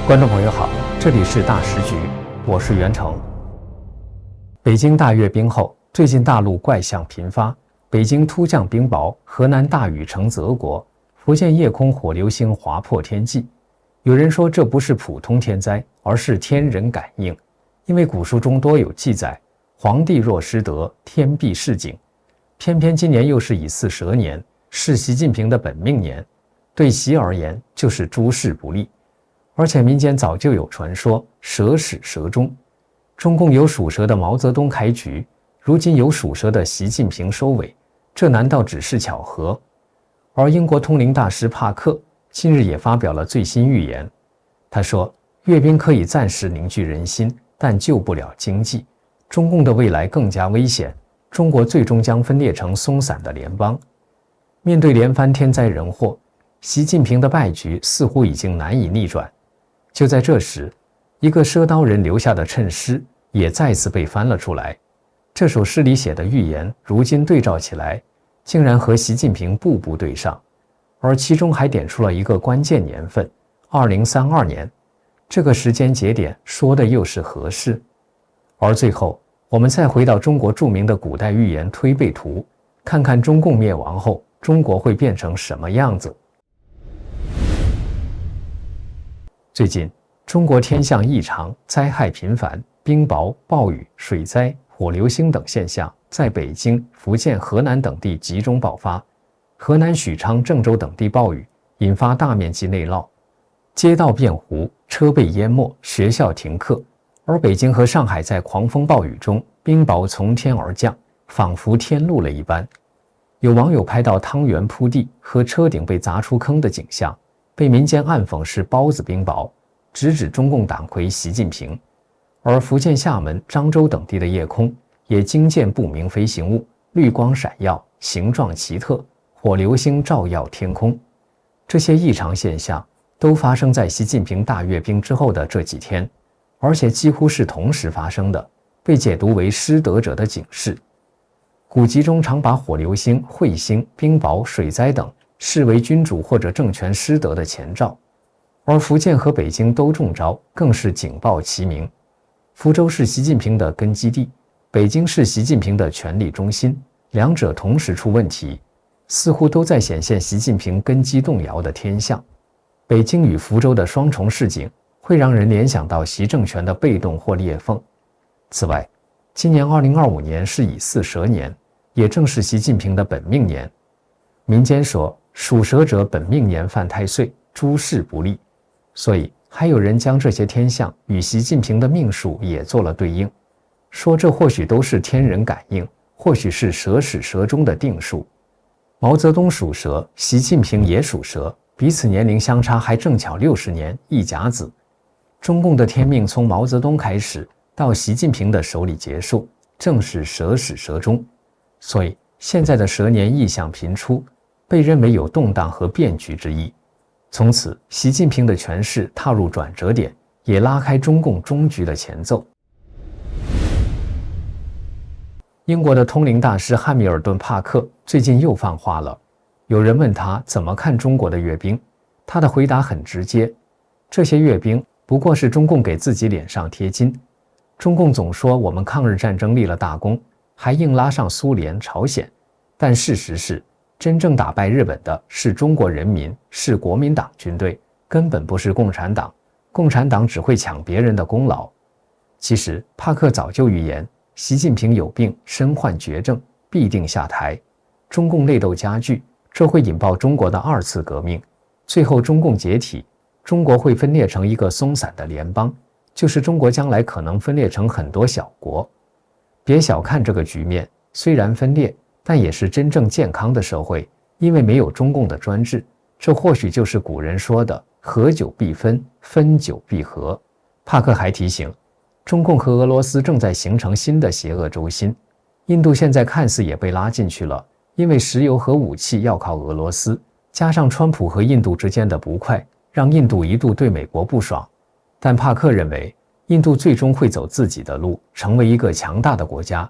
观众朋友好，这里是大时局，我是袁成。北京大阅兵后，最近大陆怪象频发，北京突降冰雹，河南大雨成泽国，福建夜空火流星划破天际。有人说这不是普通天灾，而是天人感应，因为古书中多有记载，皇帝若失德，天必示警。偏偏今年又是乙巳蛇年，是习近平的本命年，对习而言就是诸事不利。而且民间早就有传说，蛇始蛇终。中共由属蛇的毛泽东开局，如今由属蛇的习近平收尾，这难道只是巧合？而英国通灵大师帕克近日也发表了最新预言。他说，阅兵可以暂时凝聚人心，但救不了经济。中共的未来更加危险，中国最终将分裂成松散的联邦。面对连番天灾人祸，习近平的败局似乎已经难以逆转。就在这时，一个赊刀人留下的谶诗也再次被翻了出来。这首诗里写的预言，如今对照起来，竟然和习近平步步对上，而其中还点出了一个关键年份，2032年。这个时间节点说的又是何事？而最后，我们再回到中国著名的古代预言推背图，看看中共灭亡后，中国会变成什么样子。最近，中国天象异常，灾害频繁，冰雹、暴雨、水灾、火流星等现象在北京、福建、河南等地集中爆发。河南许昌、郑州等地暴雨，引发大面积内涝，街道变湖，车被淹没，学校停课。而北京和上海在狂风暴雨中，冰雹从天而降，仿佛天怒了一般。有网友拍到汤圆铺地和车顶被砸出坑的景象，被民间暗讽是包子冰雹，直指中共党魁习近平。而福建厦门、漳州等地的夜空也惊见不明飞行物，绿光闪耀，形状奇特，火流星照耀天空。这些异常现象都发生在习近平大阅兵之后的这几天，而且几乎是同时发生的，被解读为失德者的警示。古籍中常把火流星、彗星、冰雹、水灾等视为君主或者政权失德的前兆，而福建和北京都中招，更是警报齐鸣。福州是习近平的根基地，北京是习近平的权力中心，两者同时出问题，似乎都在显现习近平根基动摇的天象。北京与福州的双重示警，会让人联想到习政权的被动或裂缝。此外，今年2025年是乙巳蛇年，也正是习近平的本命年。民间说，属蛇者本命年犯太岁，诸事不利，所以还有人将这些天象与习近平的命数也做了对应，说这或许都是天人感应，或许是蛇始蛇终的定数。毛泽东属蛇，习近平也属蛇，彼此年龄相差还正巧60年，一甲子。中共的天命从毛泽东开始到习近平的手里结束，正是蛇始蛇终。所以现在的蛇年异象频出，被认为有动荡和变局之意。从此，习近平的权势踏入转折点，也拉开中共终局的前奏。英国的通灵大师汉密尔顿·帕克最近又放话了。有人问他怎么看中国的阅兵，他的回答很直接：这些阅兵不过是中共给自己脸上贴金。中共总说我们抗日战争立了大功，还硬拉上苏联、朝鲜，但事实是，真正打败日本的是中国人民，是国民党军队，根本不是共产党。共产党只会抢别人的功劳。其实，帕克早就预言，习近平有病，身患绝症，必定下台。中共内斗加剧，这会引爆中国的2次革命，最后中共解体，中国会分裂成一个松散的联邦，就是中国将来可能分裂成很多小国。别小看这个局面，虽然分裂，但也是真正健康的社会，因为没有中共的专制。这或许就是古人说的合久必分，分久必合。帕克还提醒，中共和俄罗斯正在形成新的邪恶轴心，印度现在看似也被拉进去了，因为石油和武器要靠俄罗斯，加上川普和印度之间的不快，让印度一度对美国不爽。但帕克认为，印度最终会走自己的路，成为一个强大的国家。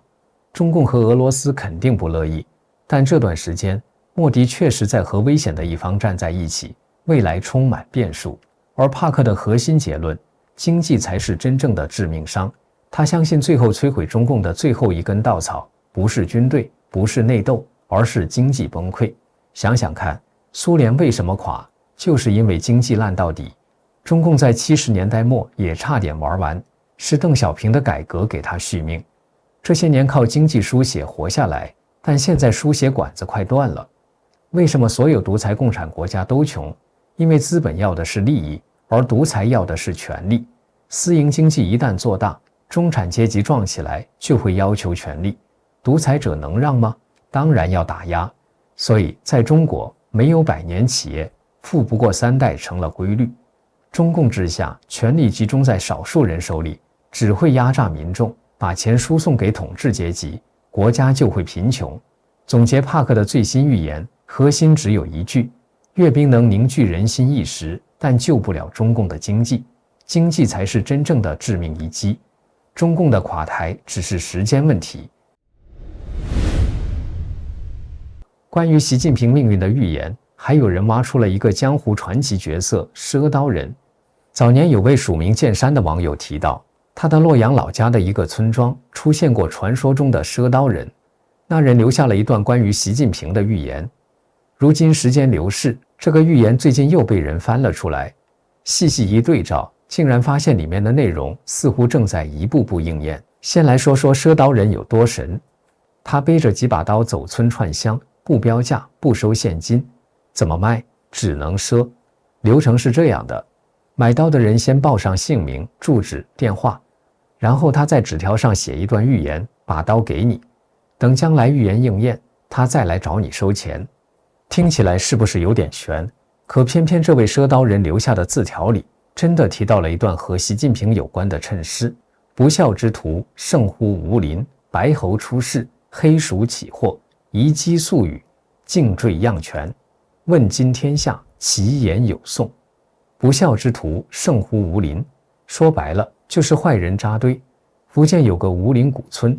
中共和俄罗斯肯定不乐意，但这段时间莫迪确实在和危险的一方站在一起，未来充满变数。而帕克的核心结论，经济才是真正的致命伤。他相信最后摧毁中共的最后一根稻草，不是军队，不是内斗，而是经济崩溃。想想看，苏联为什么垮，就是因为经济烂到底。中共在70年代末也差点玩完，是邓小平的改革给他续命。这些年靠经济输血活下来，但现在输血管子快断了。为什么所有独裁共产国家都穷？因为资本要的是利益，而独裁要的是权力。私营经济一旦做大，中产阶级壮起来就会要求权力，独裁者能让吗？当然要打压。所以在中国，没有百年企业，富不过3代成了规律。中共之下，权力集中在少数人手里，只会压榨民众，把钱输送给统治阶级，国家就会贫穷。总结帕克的最新预言，核心只有一句：阅兵能凝聚人心一时，但救不了中共的经济，经济才是真正的致命一击。中共的垮台只是时间问题。关于习近平命运的预言，还有人挖出了一个江湖传奇角色——赊刀人。早年有位署名剑山的网友提到，他的洛阳老家的一个村庄出现过传说中的赊刀人。那人留下了一段关于习近平的预言。如今时间流逝，这个预言最近又被人翻了出来，细细一对照，竟然发现里面的内容似乎正在一步步应验。先来说说赊刀人有多神。他背着几把刀走村串乡，不标价，不收现金，怎么卖？只能赊。流程是这样的：买刀的人先报上姓名、住址、电话，然后他在纸条上写一段预言，把刀给你。等将来预言应验，他再来找你收钱。听起来是不是有点悬？可偏偏这位赊刀人留下的字条里，真的提到了一段和习近平有关的谶诗：不孝之徒，胜乎无邻；白猴出世，黑鼠起祸；遗机粟语，尽坠漾泉。问今天下，其言有颂。不孝之徒，胜乎无邻。说白了，就是坏人扎堆。福建有个吴林古村，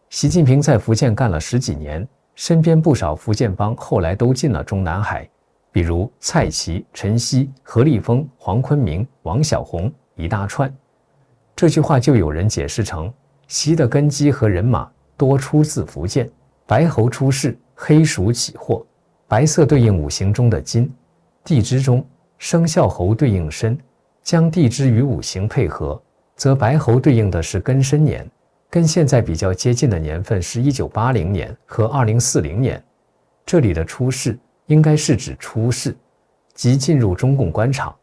习近平在福建干了10几年，身边不少福建帮后来都进了中南海，比如蔡奇、陈希、何立峰、黄坤明、王小红一大串。这句话就有人解释成，习的根基和人马多出自福建。白猴出世，黑鼠起祸。白色对应五行中的金，地支中生肖猴对应申，将地支与五行配合，则白猴对应的是庚申年，跟现在比较接近的年份是1980年和2040年。这里的出世应该是指出世，即进入中共官场，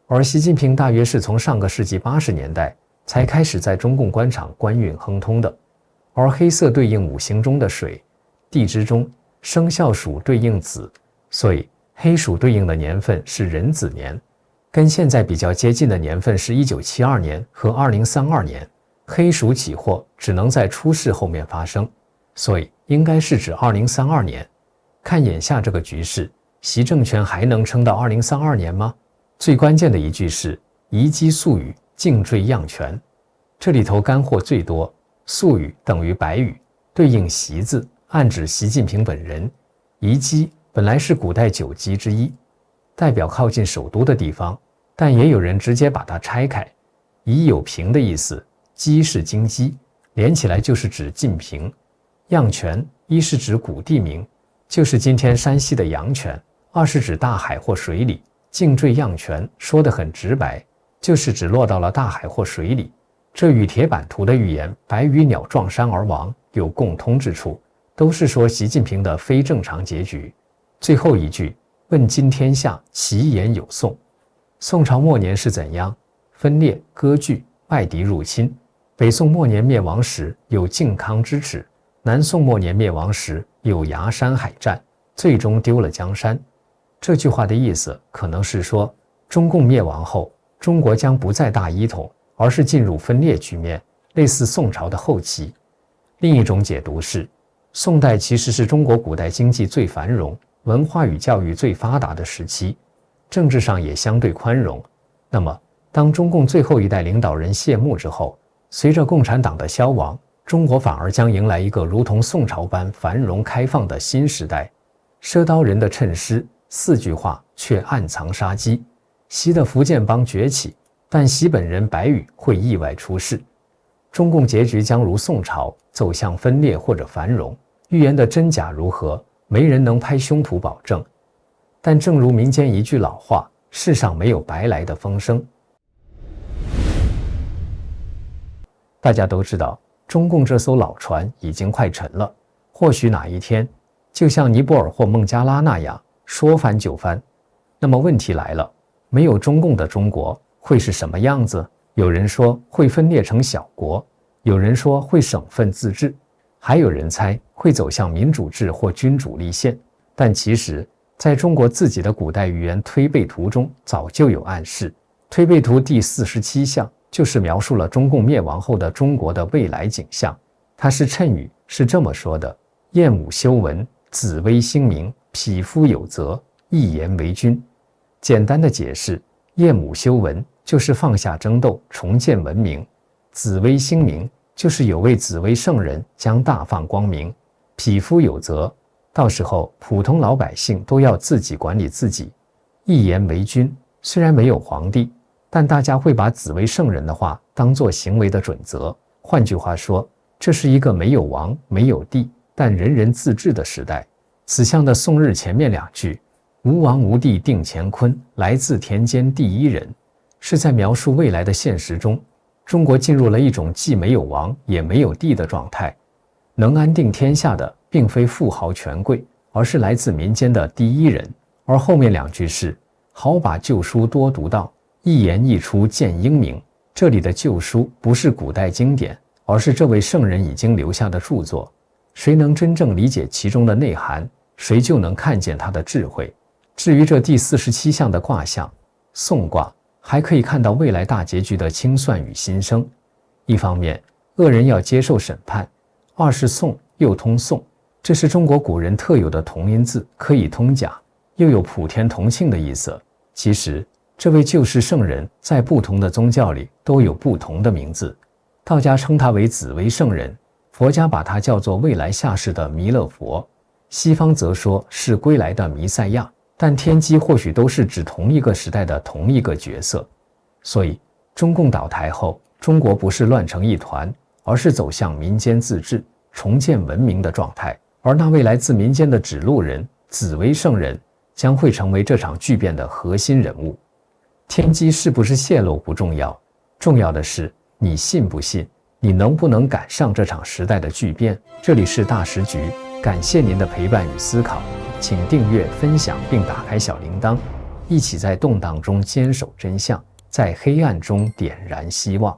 而习近平大约是从上个世纪80年代才开始在中共官场官运亨通的。而黑色对应五行中的水，地支中生肖鼠对应子，所以黑鼠对应的年份是壬子年，跟现在比较接近的年份是1972年和2032年。黑鼠起祸只能在出世后面发生，所以应该是指2032年。看眼下这个局势，习政权还能撑到2032年吗？最关键的一句是遗机粟语，尽坠漾泉。这里头干货最多，粟语等于白语，对应习字，暗指习近平本人。遗机本来是古代9机之一，代表靠近首都的地方，但也有人直接把它拆开，遗有平的意思，机是京畿，连起来就是指晋平。漾泉一是指古地名，就是今天山西的阳泉；二是指大海或水里。尽坠漾泉说得很直白，就是指落到了大海或水里。这与铁板图的预言白羽鸟撞山而亡有共通之处，都是说习近平的非正常结局。最后一句，问今天下，其言有颂。宋朝末年是怎样？分裂、割据、外敌入侵。北宋末年灭亡时有靖康之耻，南宋末年灭亡时有崖山海战，最终丢了江山。这句话的意思可能是说，中共灭亡后，中国将不再大一统，而是进入分裂局面，类似宋朝的后期。另一种解读是，宋代其实是中国古代经济最繁荣、文化与教育最发达的时期，政治上也相对宽容。那么，当中共最后一代领导人谢幕之后，随着共产党的消亡，中国反而将迎来一个如同宋朝般繁荣开放的新时代。赊刀人的谶诗4句话却暗藏杀机，习的福建帮崛起，但习本人白羽会意外出事。中共结局将如宋朝，走向分裂或者繁荣。预言的真假如何，没人能拍胸脯保证。但正如民间一句老话，世上没有白来的风声。大家都知道，中共这艘老船已经快沉了，或许哪一天，就像尼泊尔或孟加拉那样，说翻就翻。那么问题来了，没有中共的中国会是什么样子？有人说会分裂成小国，有人说会省份自治，还有人猜会走向民主制或君主立宪。但其实，在中国自己的古代语言推背图中早就有暗示。推背图第47项就是描述了中共灭亡后的中国的未来景象。它是谶语，是这么说的：燕武修文，紫微星明，匹夫有责，一言为君。简单的解释，燕武修文就是放下争斗，重建文明；紫微星明就是有位紫微圣人将大放光明；匹夫有责，到时候普通老百姓都要自己管理自己。一言为君，虽然没有皇帝，但大家会把紫微圣人的话当作行为的准则。换句话说，这是一个没有王没有帝，但人人自治的时代。此项的宋日前面两句吴王吴帝定乾坤，来自田间第一人，是在描述未来的现实中，中国进入了一种既没有王也没有帝的状态。能安定天下的并非富豪权贵，而是来自民间的第一人。而后面两句是好把旧书多读到，一言一出见英明。这里的旧书不是古代经典，而是这位圣人已经留下的著作。谁能真正理解其中的内涵，谁就能看见他的智慧。至于这第47项的卦象，宋卦，还可以看到未来大结局的清算与新生。一方面，恶人要接受审判；二是宋又通宋，这是中国古人特有的同音字，可以通假，又有普天同庆的意思。其实，这位救世圣人在不同的宗教里都有不同的名字。道家称他为紫微圣人，佛家把他叫做未来下世的弥勒佛，西方则说是归来的弥赛亚。但天机或许都是指同一个时代的同一个角色。所以，中共倒台后，中国不是乱成一团，而是走向民间自治、重建文明的状态。而那位来自民间的指路人紫微圣人，将会成为这场巨变的核心人物。天机是不是泄露不重要，重要的是你信不信，你能不能赶上这场时代的巨变。这里是大时局，感谢您的陪伴与思考，请订阅、分享并打开小铃铛，一起在动荡中坚守真相，在黑暗中点燃希望。